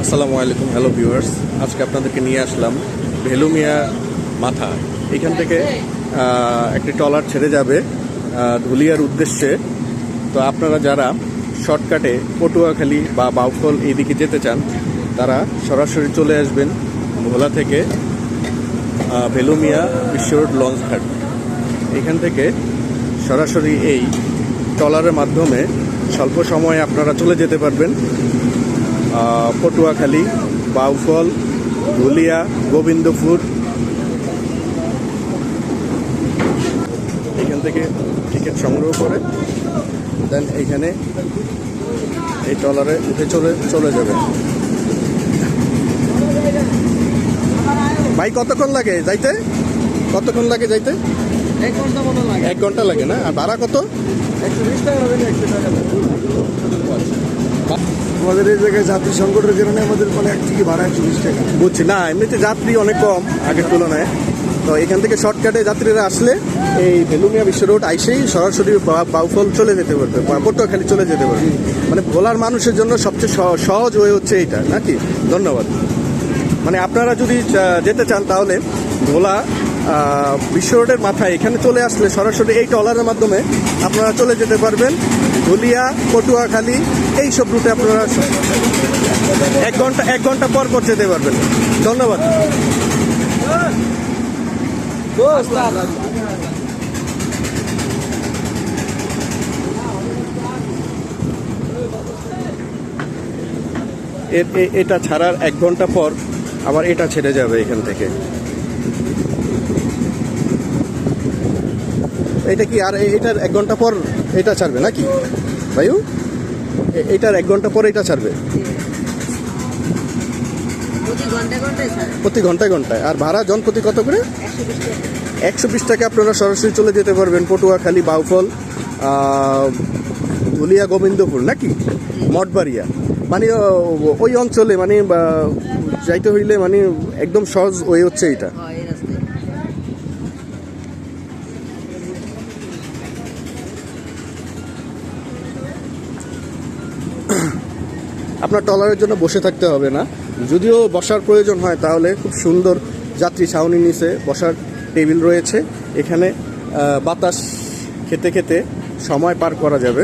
আসসালামু আলাইকুম, hello viewers. আজকে আপনাদেরকে নিয়ে আসলাম ভেলুমিয়া মাথা। এখান থেকে একটি ট্রলার ছেড়ে যাবে ধুলিয়ার উদ্দেশ্যে। তো আপনারা যারা শর্টকাটে পটুয়াখালী বা বাউফল এইদিকে যেতে চান তারা সরাসরি চলে আসবেন ভোলা থেকে ভেলুমিয়া বিশ্ব রোড লঞ্চ ঘাট। এখান থেকে সরাসরি এই ট্রলারের মাধ্যমে স্বল্প সময়ে আপনারা চলে যেতে পারবেন পটুয়াখালী, বাউফল, ধুলিয়া, গোবিন্দপুর। এখান থেকে টিকিট সংগ্রহ করে দেন এইখানে এই ট্রলারে উঠে চলে যাবে। ভাই কতক্ষণ লাগে যাইতে? কতক্ষণ লাগে যাইতে? 1 ঘন্টা মতো লাগে। 1 ঘন্টা লাগে না? আর ভাড়া কত? 120 টাকা হবে না? 100 টাকা আমাদের এই জায়গায় যাত্রী সংকটের কারণে আমাদের এক থেকে ভাড়া 120 টাকা। বুঝছি না, এমনিতে যাত্রী অনেক কম আগের তুলনায়। তো এখান থেকে শর্টকাটে যাত্রীরা আসলে এই ভেলুমিয়া বিশ্ব রোড আইসেই সরাসরি বাউফল চলে যেতে পারবে, পটুয়াখালী চলে যেতে পারবে। মানে ভোলার মানুষের জন্য সবচেয়ে সহজ হয়ে হচ্ছে এইটা, নাকি? ধন্যবাদ। মানে আপনারা যদি যেতে চান তাহলে ভোলা বিশ্ব রোডের মাথায় এখানে চলে আসলে সরাসরি এই ট্রলারের মাধ্যমে আপনারা চলে যেতে পারবেন ধুলিয়া, পটুয়াখালী এইসব রুটে আপনারা 1 ঘন্টা পর যেতে পারবেন। ধন্যবাদ। এটা ছাড়ার 1 ঘন্টা পর আবার এটা ছেড়ে যাবে এখান থেকে। এটা কি আর এটার 1 ঘন্টা পর এটা ছাড়বে নাকি ভাইউ? এটার 1 ঘন্টা পর এটা ছাড়বে প্রতি ঘন্টায় ঘন্টায়। আর ভাড়া জনপ্রতি কত করে? 120 টাকা। আপনারা সরাসরি চলে যেতে পারবেন পটুয়াখালী, বাউফল, ধুলিয়া, গোবিন্দপুর নাকি মঠবাড়িয়া। মানে ওই অঞ্চলে মানে যাইতে হইলে মানে একদম সহজ ওই হচ্ছে এটা। আপনার ট্রলারের জন্য বসে থাকতে হবে না, যদিও বসার প্রয়োজন হয় তাহলে খুব সুন্দর যাত্রী ছাউনি নিচে বসার টেবিল রয়েছে। এখানে বাতাস খেতে খেতে সময় পার করা যাবে।